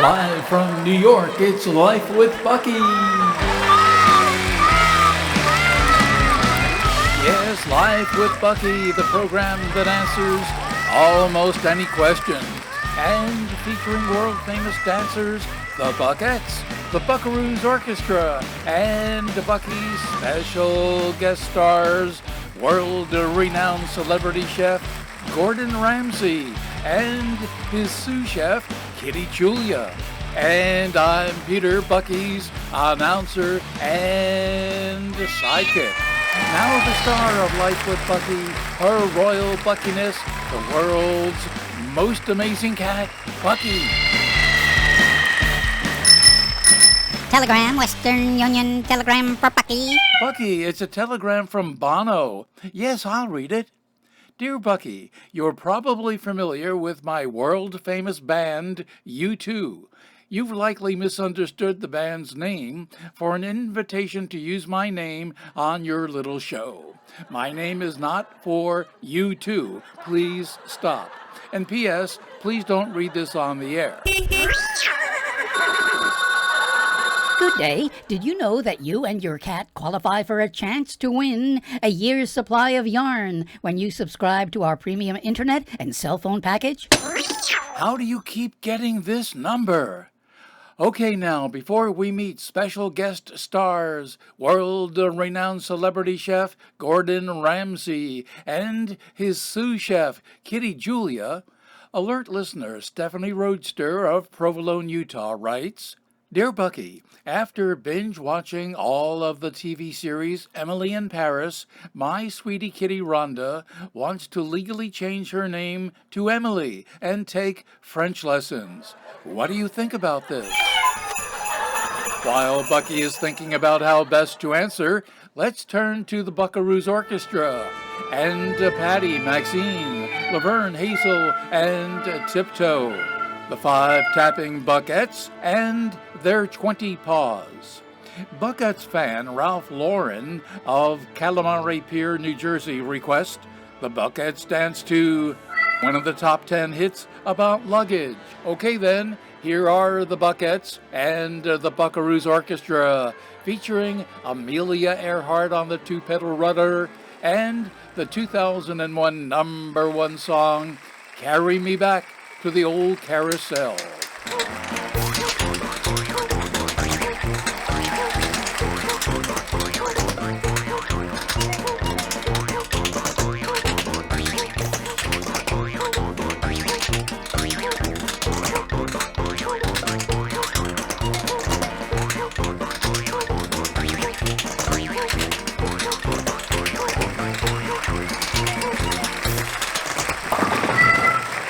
Live from New York, it's Life with Bucky. Yes, Life with Bucky, the program that answers almost any question. And featuring world-famous dancers, the Buckettes, the Buckaroos Orchestra, and Bucky's special guest stars, world-renowned celebrity chef Gordon Ramsay and his sous-chef Kitty Julia. And I'm Peter, Bucky's announcer and sidekick. Now the star of Life with Bucky, her royal Buckiness, the world's most amazing cat, Bucky. Telegram, Western Union telegram for Bucky. Bucky, it's a telegram from Bono. Yes, I'll read it. Dear Bucky, you're probably familiar with my world-famous band, U2. You've likely misunderstood the band's name for an invitation to use my name on your little show. My name is not for U2. Please stop. And P.S., please don't read this on the air. Good day. Did you know that you and your cat qualify for a chance to win a year's supply of yarn when you subscribe to our premium internet and cell phone package? How do you keep getting this number? Okay, now, before we meet special guest stars, world-renowned celebrity chef Gordon Ramsay and his sous-chef Kitty Julia, alert listener Stephanie Roadster of Provolone, Utah writes, Dear Bucky, after binge-watching all of the TV series Emily in Paris, my sweetie kitty Rhonda wants to legally change her name to Emily and take French lessons. What do you think about this? While Bucky is thinking about how best to answer, let's turn to the Buckaroos Orchestra and Patty, Maxine, Laverne, Hazel, and Tiptoe. The 5 tapping Buckettes and their 20 paws. Buckettes fan Ralph Lauren of Calamari Pier, New Jersey request the Buckettes dance to one of the top 10 hits about luggage. Okay then, here are the Buckettes and the Buckaroos Orchestra featuring Amelia Earheart on the two-peddle rudder and the 2001 #1 song, Carry Me Back to the Ole Carousel.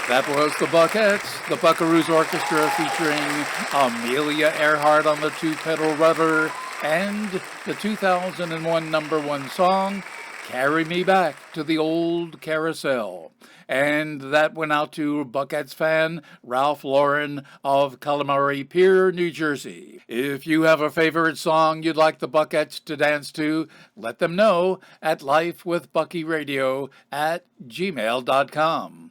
That was the Buckettes, the Buckaroos Orchestra featuring Amelia Earhart on the two-pedal rudder and the 2001 #1 song, Carry Me Back to the Old Carousel. And that went out to Buckettes fan Ralph Lauren of Calamari Pier, New Jersey. If you have a favorite song you'd like the Buckettes to dance to, let them know at lifewithbuckyradio@gmail.com.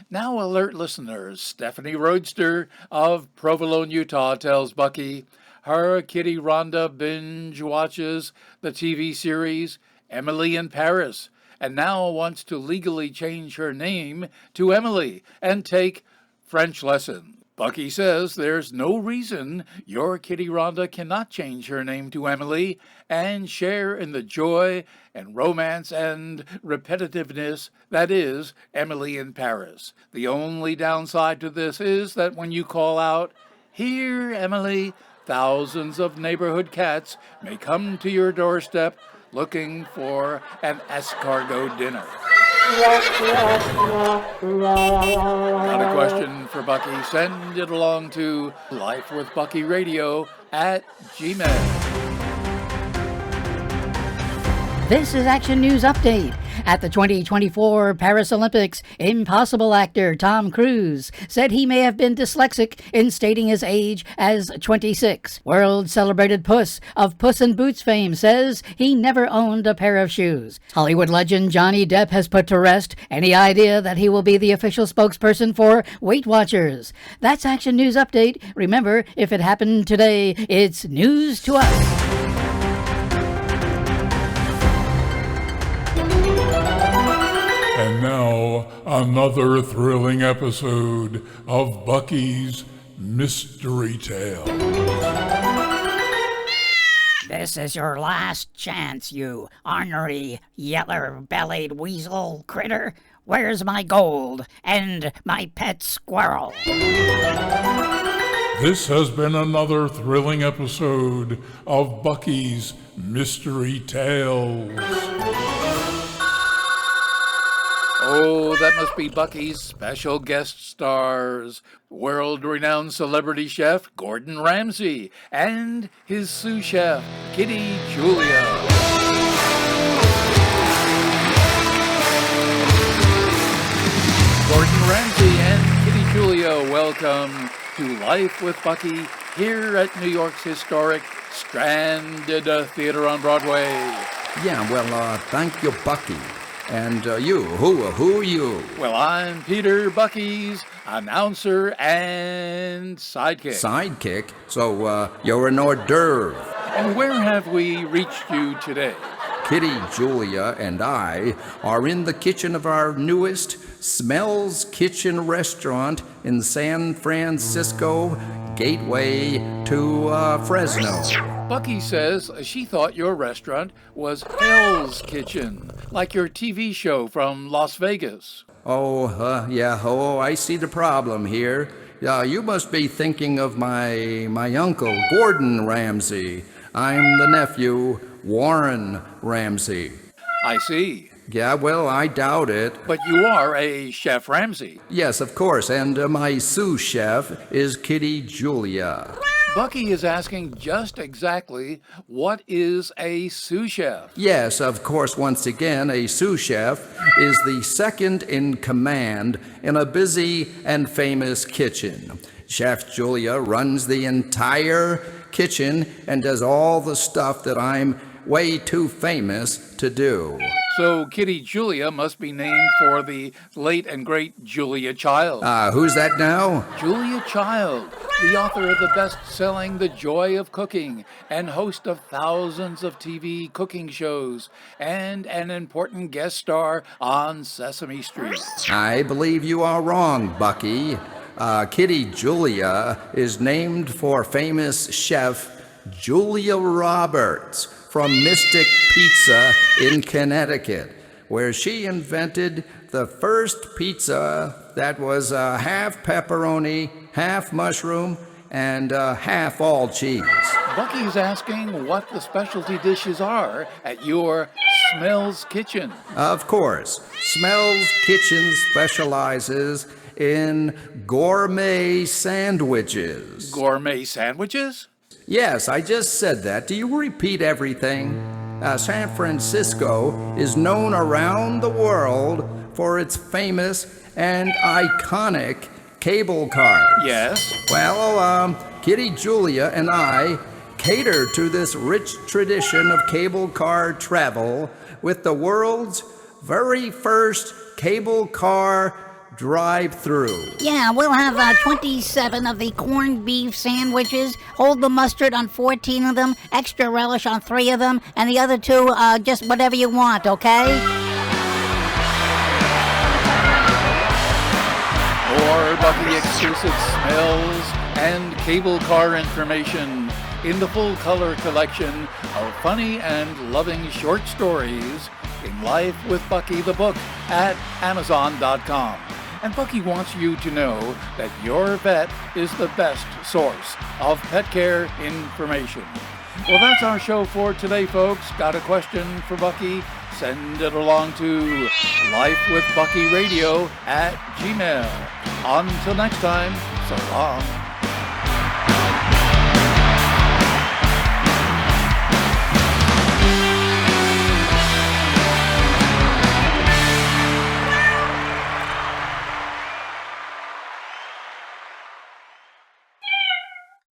Now alert listeners, Stephanie Roadster of Provolone, Utah tells Bucky her kitty Rhonda binge watches the TV series Emily in Paris and now wants to legally change her name to Emily and take French lessons. Bucky says there's no reason your kitty Rhonda cannot change her name to Emily and share in the joy and romance and repetitiveness that is Emily in Paris. The only downside to this is that when you call out, "Here, Emily," thousands of neighborhood cats may come to your doorstep looking for an escargot dinner. Got a question for Bucky? Send it along to lifewithbuckyradio@gmail.com. This is Action News Update. At the 2024 Paris Olympics, impossible actor Tom Cruise said he may have been dyslexic in stating his age as 26. World-celebrated Puss of Puss in Boots fame says he never owned a pair of shoes. Hollywood legend Johnny Depp has put to rest any idea that he will be the official spokesperson for Weight Watchers. That's Action News Update. Remember, if it happened today, it's news to us. And now, another thrilling episode of Bucky's Mystery Tale. This is your last chance, you ornery, yeller-bellied weasel critter. Where's my gold and my pet squirrel? This has been another thrilling episode of Bucky's Mystery Tales. Oh, that must be Bucky's special guest stars, world-renowned celebrity chef Gordon Ramsay and his sous-chef, Kitty Julia. Gordon Ramsay and Kitty Julia, welcome to Life with Bucky here at New York's historic Strand Theater on Broadway. Yeah, well, thank you, Bucky. And you, who are you? Well, I'm Peter, Bucky's announcer and sidekick. Sidekick? So, you're an hors d'oeuvre. And where have we reached you today? Kitty, Julia, and I are in the kitchen of our newest Smells Kitchen restaurant in San Francisco, gateway to Fresno. Bucky says she thought your restaurant was Hell's Kitchen, like your TV show from Las Vegas. Yeah, I see the problem here. You must be thinking of my uncle, Gordon Ramsay. I'm the nephew, Warren Ramsay. I see. Yeah, well, I doubt it. But you are a Chef Ramsay. Yes, of course, and my sous-chef is Kitty Julia. Bucky is asking just exactly what is a sous-chef? Yes, of course, once again, a sous-chef is the second in command in a busy and famous kitchen. Chef Julia runs the entire kitchen and does all the stuff that I'm way too famous to do. So Kitty Julia must be named for the late and great Julia Child. Who's that now? Julia Child, the author of the best-selling The Joy of Cooking and host of thousands of TV cooking shows and an important guest star on Sesame Street. I believe you are wrong, Bucky. Kitty Julia is named for famous chef Julia Roberts from Mystic Pizza in Connecticut, where she invented the first pizza that was half pepperoni, half mushroom, and half all cheese. Bucky's asking what the specialty dishes are at your Smells Kitchen. Of course, Smells Kitchen specializes in gourmet sandwiches. Gourmet sandwiches? Yes, I just said that. Do you repeat everything? San Francisco is known around the world for its famous and iconic cable cars. Yes. Well, Kitty Julia and I cater to this rich tradition of cable car travel with the world's very first cable car drive-through. Yeah, we'll have 27 of the corned beef sandwiches, hold the mustard on 14 of them, extra relish on 3 of them, and the other 2, just whatever you want, okay? More Bucky exclusive smells and cable car information in the full color collection of funny and loving short stories in Life with Bucky the book at Amazon.com. And Bucky wants you to know that your vet is the best source of pet care information. Well, that's our show for today, folks. Got a question for Bucky? Send it along to lifewithbuckyradio@gmail.com. Until next time, so long.